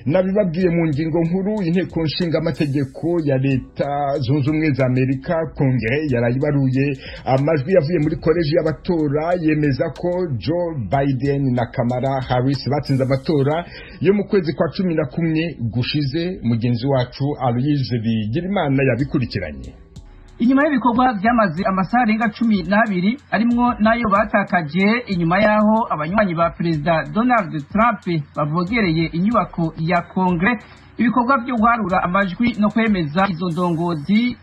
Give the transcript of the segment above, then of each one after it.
nabibabwiye mu ngingo nkuru inteko nshinga amategeko ya leta zunze ubumwe za Amerika Kongere yarayibaruye amajwi yavuye muri koleji y'abatora yemeza ko Joe Biden na Kamala Harris batsinze amatora yo mu kwezi kwa 11 gushize. Mugenzi wacu Aloise Bigirimana yabikurikiranye. Inyuma y'ibikorwa byamaze amasaha arenga 12 arimwo nayo batakaje inyuma yaho abanywanyi ba Perezida Donald Trump bavogereye inyubako ya Kongere, ibikorwa byo guharura amajwi no kwemeza izo ndongozi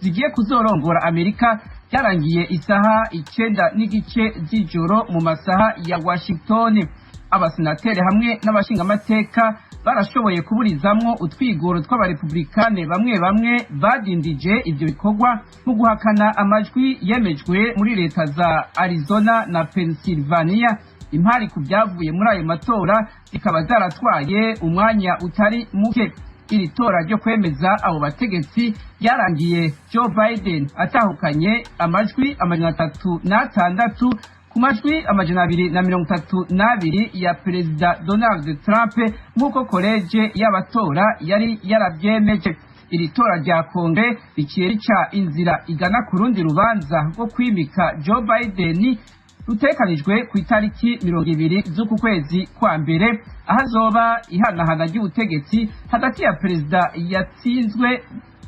zigiye kuzorongora Amerika byarangiye isaha 9:30 z'ijoro mu masaha ya Washington. Abasenateri hamwe n'abashingamateka barashoboye kuburizamwo utwigoro tw'abarepublikane bamwe badindije ibyo bikorwa mu guhakana amajwi yemejwe muri leta za Arizona na Pennsylvania. Impari ku byavuye muri ayo matora zikaba zaratwaye umwanya utari muke. Iri tora ryo kwemeza abo bategetsi ryarangiye Joe Biden atahukanye amajwi 36 ku majwi 232 ya Perezida Donald Trump nk'uko koleje y'abatora yari yarabyemeje. Iri tora rya Kongere riciye rica inzira igana ku rundi rubanza rwo kwimika Joe Biden rutekanijwe ku itariki 20 z'uku kwezi kwa mbere, ahazoba ihanahana ry'ubutegetsi hagati ya Perezida yatsinzwe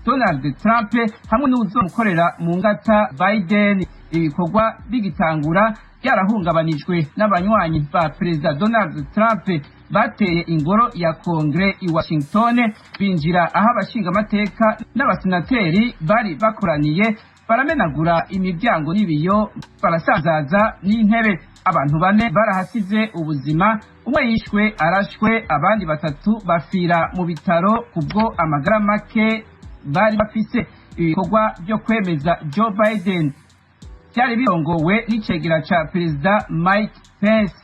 Donald Trump hamwe n'uzomukorera mu ngata Biden. Ibikorwa bigitangura byarahungabanijwe n'abanywanyi ba Perezida Donald Trump bateye ingoro ya Kongere i Washington, binjira aho abashingamateka n'abasenateri bari bakoraniye, baramenagura imiryango n'ibiyo, barasanzaza n'intebe. Abantu 4 barahasize ubuzima, umwe yishwe arashwe, abandi 3 bafira mu bitaro kubwo amagara make bari bafise. Ibikorwa byo kwemeza Joe Biden byari birongowe n'icegera ca Perezida Mike Pence.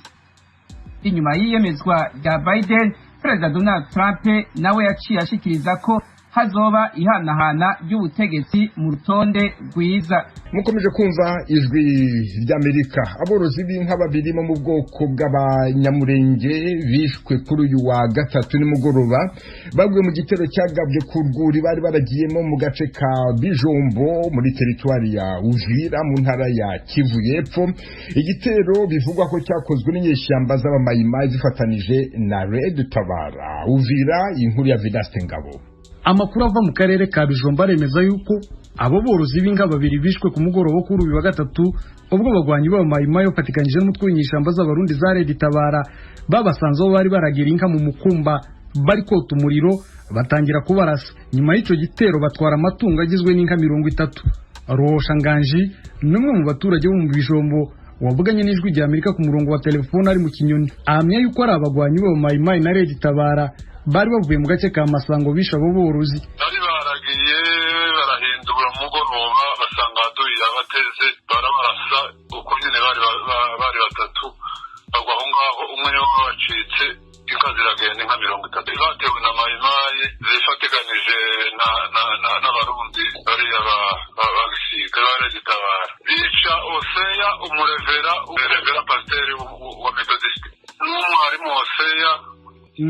Inyuma y'iyemezwa rya Biden, Perezida Donald Trump nawe yaciye ashikiriza ko hazoba ihanahana ry'ubutegetsi mu rutonde rwiza. Mukomeje kumva ijwi ry'Amerika. Aborozi b'inka babiri mu bwoko bw'abanyamurenge bishwe kuri uyu wa gatatu nimugoroba baguye mu gitero cyagabwe ku rwuri bari baragiyemo mu gace ka Bijombo muri teritwari ya Uvira mu ntara ya Kivu y'Epfo. Igitero bivugwa ko cyakozwe n'inyeshyamba z'abamayimayi zifatanije na Red Tabara. Uvira, inkuru ya Vidaste Ngabo. Amakuru ava mu karere ka Bijombo aremeza yuko abo borozi b'inka babiri bishwe ku mugoroba kuri uyu wa gatatu ubwo bagwanyi b'abamayimayi bafatikanyije n'umutwe w'inyeshyamba z'abarundi za Red Tabara babasanzeho bari baragira inka mu mukumba bari kota umuriro batangira kubarasa. Nyuma y'icyo gitero batwara amatungo agizwe n'inka 30. Rohosha Nganji n'umwe mu baturage bo mu Bijombo wavuganye n'ijwi rya Amerika ku murongo wa telefone ari mu Kinyoni, ahamya yuko ari abagwanyi b'abamayimayi na Red Tabara bari bavuye mu gace ka Masango bisha abo borozi. Bari baragiye barahindura mugoroba basanga aduye abateze barabarasa uko nyine bari 3 bagwa aho ngaho, umwe yo bacitse inka ziragenda inka 30 batewe na mayimayi zifateganije n'abarundi bari abagisiga bare gitabara bica Oseya umurevera pasiteri wa Methodist n'umwarimu Oseya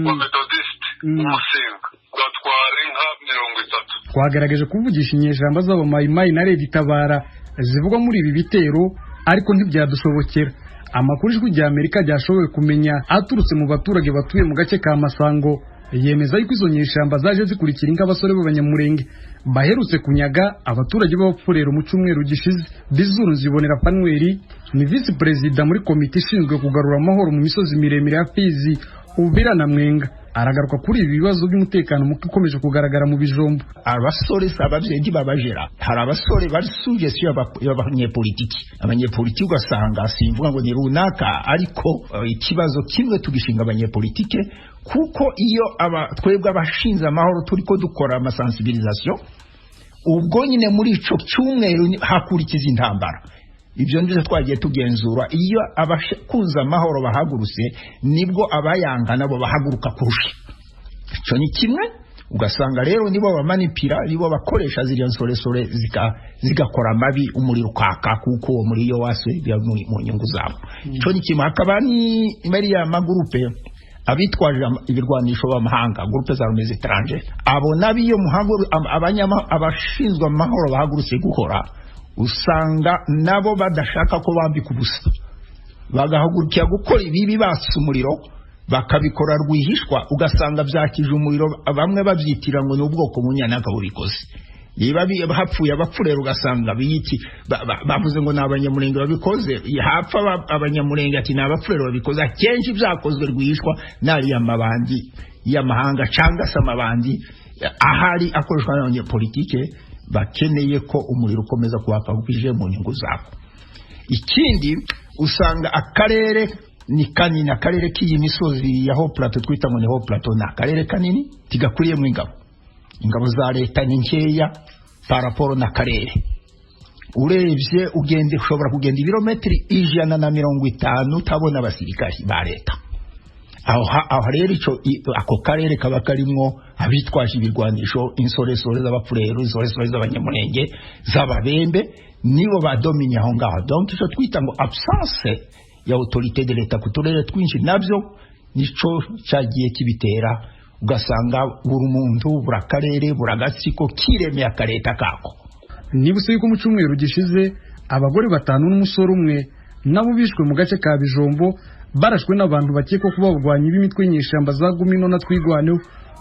wa Methodist umusinga batwara inka 30. Twagerageje kuvugisha inyeshyamba z'abamayimayi na Red Tabara zivugwa muri ibi bitero ariko ntibyadushobokera. Amakuru ijwi rya Amerika ryashoboye kumenya aturutse mu baturage batuye mu gace ka Masango yemeza yuko izo nyeshyamba zaje zikurikira inka abasore b'abanyamurenge baherutse kunyaga abaturage b'abapfurero mu cyumweru gishize. Bizuru Nzibonera Panweri ni vice president muri komite ishinzwe kugarura amahoro mu misozi miremire ya Fizi, Uvira na Mwenga. Aragaruka kuri ibi bibazo by'umutekano muke ukomeje kugaragara mu Bijombo. Abasore sabavyendi babajera, hari abasore bari suggestion abanyepolitiki ugasanga simvuga ngo ni runaka, ariko ikibazo kimwe tugishinga abanyepolitike kuko iyo twebwe abashinze amahoro turiko dukora amasensibilisation ubwo nyine muri ico cyumweru hakurikiza intambara. Ibyo ndetse twagiye tugenzura iyo abakunza amahoro bahagurutse nibwo abayanga nabo bahaguruka kurusha. Ico ni kimwe, ugasanga rero nibo bamanipira, nibo bakoresha ziriya nsoresore zigakora amabi, umuriro ukaka kuko uwo muriyo waswe mu nyungu zabo. Ico ni kimwe. Hakaba ni Maria magurupe abitwaje ibirwanisho b'amahanga groupe za armées étrangères abo nabiyo muhaguru abashinzwe amahoro bahagurutse gukora usanga nabo badashaka ko bambika ubusa bagahagurukira gukora ibibi basa umuriro bakabikora rwihishwa ugasanga byakije umuriro bamwe babyitira ngo ni ubwoko bunyanaka bubikoze niba hapfuye abapfurera ugasanga biyiti bavuze ngo n'abanyamurenge babikoze hapfa abanyamurenge ati n'abapfurera babikoze akenshi byakozwe rwihishwa nari amabandi y'amahanga cyangwa se amabandi ahari akoreshwa n'abanyepolitike bakeneye ko umuriro ukomeza kwaka bwije mu nyungu zabo. Ikindi usanga akarere ni kanini, akarere k'iyi misozi ya Haut Plateau twita ngo ni Haut Plateau, na akarere kanini tigakuriye mu ingabo za leta ni nkeya paraporo na karere. Urebye ugende ushobora kugenda ibirometri 150 utabona abasirikari ba leta. Aho rero ico ako karere kaba karimwo abitwaje ibirwanisho, insoresore z'abapfurero, insoresore z'abanyamurenge, z'ababembe, nibo badominya aho ngaho. Donc ico twita ngo absence ya autorité de l'État ku turere twinshi nabyo nico cyagiye kibitera, ugasanga buri muntu burakarere buragatsiko kiremeye akareta kako. Nibuse yuko mu cyumweru gishize abagore 5 n'umusore umwe nabo bishwe mu gace ka Bijombo barashwe n'abantu bakeka kuba bagwanye b'imitwe nyeshamba za Gumino na Twigwaneho.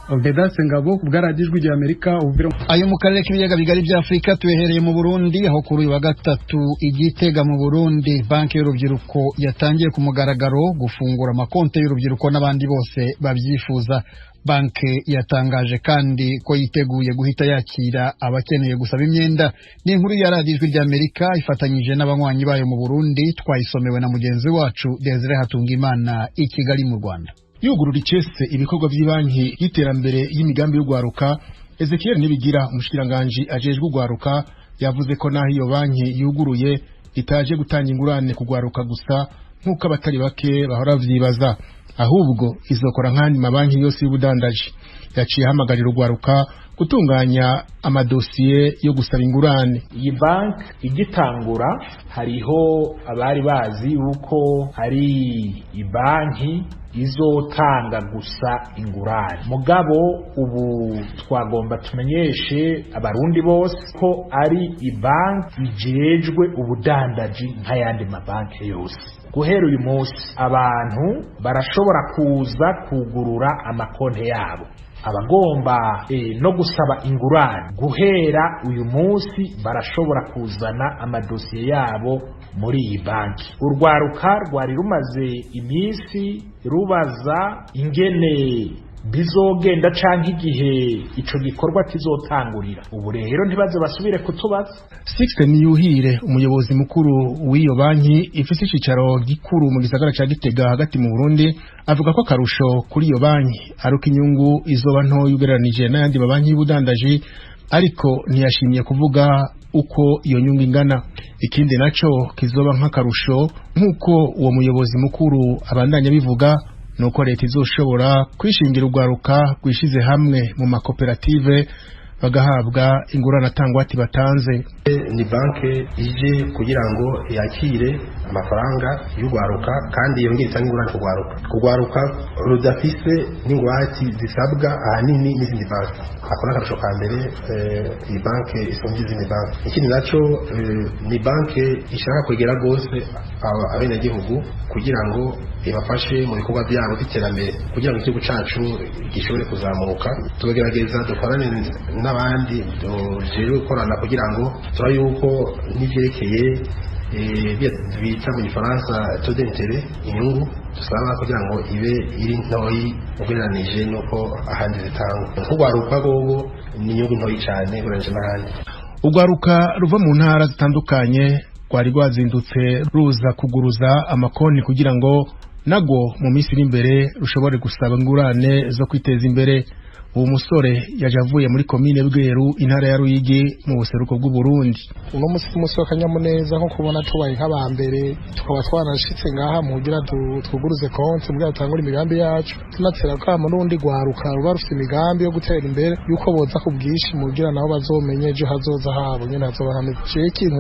Obedase Ngabo kubwaragijwe rya Amerika ubira ayo mu karere k'ibiyaga bigari bya Afrika. Tuhereye mu Burundi aho kuri wa gatatu Igitega mu Burundi banki y'urubyiruko yatangiye ku mugaragaro gufungura amakonte y'urubyiruko n'abandi bose babyifuza. Banki yatangaje kandi ko yiteguye guhita yakira abakeneye gusaba imyenda. Ni inkuru yaradijwe rya Amerika ifatanyije n'abanywanyi bayo mu Burundi, twayisomewe na mugenzi wacu Desire Hatungimana i Kigali mu Rwanda. Yugurura icese ibikorwa by'ibanki y'iterambere y'imigambi y'ugwaruka, Ezekiel Nibigira umushikiranganje ajejwe ugwaruka yavuze ko naho iyo banki yuguruye itaje gutanga ingurane kugwaruka gusa nkuko abatari bake bahora vyibaza, ahubwo izokora nkandi mabanki yose y'ubudandaji. Yaciye hamagarira ugwaruka gutunganya amadosiye yo gusaba ingurane. Iyi banki igitangura hariho abari bazi uko ari ibanki izotanga gusa ingurane, mugabo ubu twagomba tumenyeshe abarundi bose ko ari ibanki ijejwe ubudandaji nk'ayandi mabanki yose. Guhera uyu munsi abantu barashobora kuza kugurura amakonte yabo, abagomba no gusaba ingurane guhera uyu munsi barashobora kuzana amadosiye yabo muri iyi banki. Urwaruka rwari rumaze iminsi rubaza ingene bizogenda canke igihe ico gikorwa kizotangurira. Ubu rero ntibaze basubire kutubaza. Sixte Niyuhire umuyobozi mukuru w'iyo banki ifise icicaro gikuru mu gisagara ca Gitega hagati mu Burundi avuga ko karusho kuri iyo banki aruka inyungu izoba nto yugereranije n'ayandi mabanki y'ubudandaji, ariko ntiyashimye kuvuga uko iyo nyungu ingana. Ikindi naco kizoba nk'akarusho nk'uko uwo muyobozi mukuru abandanya bivuga nuko leta izoshobora kwishingira ugwaruka kwishize hamwe mu makoperative bagahabwa ingurane atangwati batanze. Ni banke ije kugira ngo yakire amafaranga y'ugwaruka kandi yongere itange ingurane kugwaruka rudafise n'ingwati zisabwa ahanini n'izindi banki. Akora akarusho ka mbere iyi banke isonje izindi banki. Ikindi naco ni banke ishaka kwegera gose abenegihugu kugira ngo ibafashe mu bikorwa byabo by'iterambere kugira ngo igihugu cacu gishobore kuzamuka. Tugerageza dukorane n'abandi dujejwe gukorana kugira ngo turabe yuko n'ivyerekeye bita mu Gifaransa taux d'intérêt, inyungu dusaba kugira ngo ibe iri ntoyi ugereranije nuko ahandi zitangwa. Kugwaruka gogo ni inyungu ntoyi cyane ugereranije n'ahandi. Ugwaruka ruva mu ntara zitandukanye rwari rwazindutse ruza kuguruza amakonti kugira ngo nago mu minsi iri imbere rushobore gusaba ingurane zo kwiteza imbere. uwo musore yaje avuye muri komine Bweru intara ya Ruyigi mu buseruko bw'u Burundi. Uno musi w'akanyamuneza nko kubona tubaye nk'abambere tukaba twanashitse ngaha mugira tuguruze konti mbwa tangura imigambi yacu tunatera kama n'undi gwaruka ruba rufite imigambi yo gutera imbere yuko boza kubwishi mugira nabo bazomenye ejo hazoza habo nyene hazoba hameze ikintu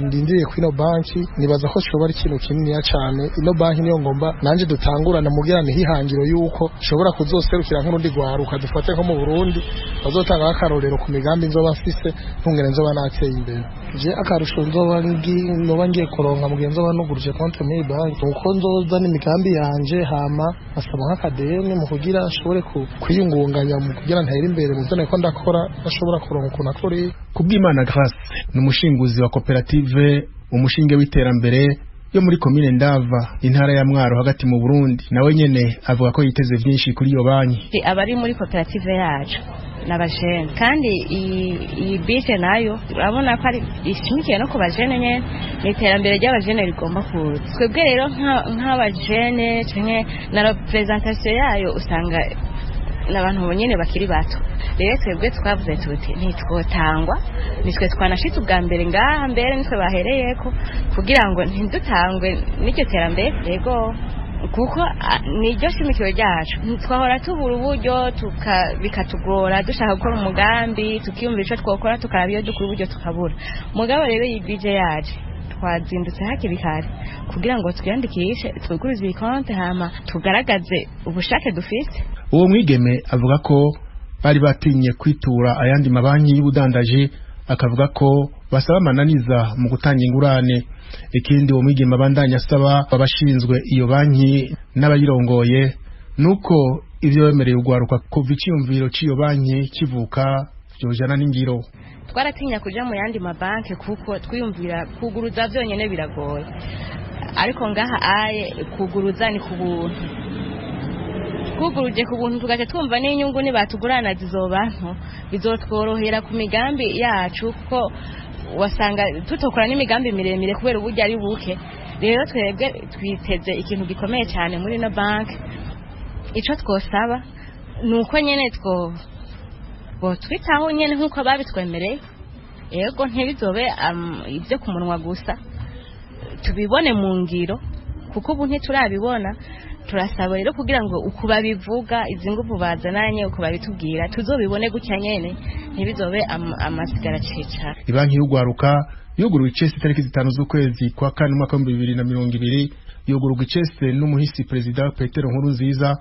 ndindiriye ku ino banki nibaza ko shoba ari ikintu kinini cyane. Ino banki niyo ngomba nanje dutangurana mugira ni hihangiro yuko shobora kuzoserukira nk'urundi gwaruka dufate nko mu Burundi bazotanga akarorero ku migambi nzoba mfise ntungere nzoba nateye imbere. Je akarusho nzoba ngiye kuronka mugenzi nzoba nuguruje konti muri banki uko nzoza n'imigambi yanje hama asaba nk'akadeni mu kugira ashobore kwiyungunganya mu kugira ntera imbere mu byo ndakora ashobora kuronka ukuntu akora. Kubw'Imana Grace ni umushinguzi wa koperative umushinge w'iterambere yo muri komine Ndava intara ya Mwaro hagati mu Burundi. Nawe nyene avuga ko yiteze byinshi kuri iyo banki. Abari muri koperative yacu n'abajene kandi iyi bike nayo urabona ko ari ishimikiye no ku bajene nyene n'iterambere ry'abajene rigomba kuza. Twebwe rero nk'abajene canke na representation yayo usanga n'abantu bonyene bakiri bato. Rero twebwe twavuze tuti ntitwotangwa nitwe twanashitse ubwa mbere ngaha mbere nitwe bahereyeko kugira ngo ntidutangwe n'icyo terambere yego kuko niryo shimikiro ryacu. Twahora tubura uburyo bikatugora dushaka gukora umugambi tukiyumvira ico twokora tukaraba iyo dukura uburyo tukabura. Mugabo rero iyi bije yaje twazindutse hakiri kare kugira ngo twiyandikishe twiguruze iyi konti hama tugaragaze ubushake dufite. Uwo mwigeme avuga ko bari batinye kwitura ayandi mabanki y'ubudandaji akavuga ko basaba amananiza mu gutanga ingurane. Ikindi uwo mwigeme abandanya asaba abashinzwe iyo banki n'abayirongoye nuko ivyo bemereye ugwaruka kuva iciyumviro c'iyo banki kivuka vyojana n'ingiro. Twaratinya kuja mu yandi mabanki kuko twiyumvira kuguruza vyonyene biragoye, ariko ngaha aye kuguruza ni kubuntu. Kuguruje ku buntu tugaje twumva n'inyungu ni batugurana zizobantu bizotworohera ku migambi yacu ko wasanga tutokora n'imigambi miremire kubera uburyo ari buke. Rero twebwe twiteze ikintu gikomeye cyane muri no bank. Ico twosaba nuko nyene twitaho nyene nkuko babitwemereye, yego ntibizobe ibyo ku munwa gusa, tubibone mu ngiro kuko ubu ntiturabibona. Turasaba rero kugira ngo ukuba bivuga izi nguvu bazananye ukuba bitubwira tuzobibone gutya nyene ntibizobe amasigara cica. Ibanki y'ugwaruka yuguruwe icese itariki 5 z'ukwezi kwa 4 mwaka wa 2020 yuguruwe icese n'umuhisi President Petero Nkurunziza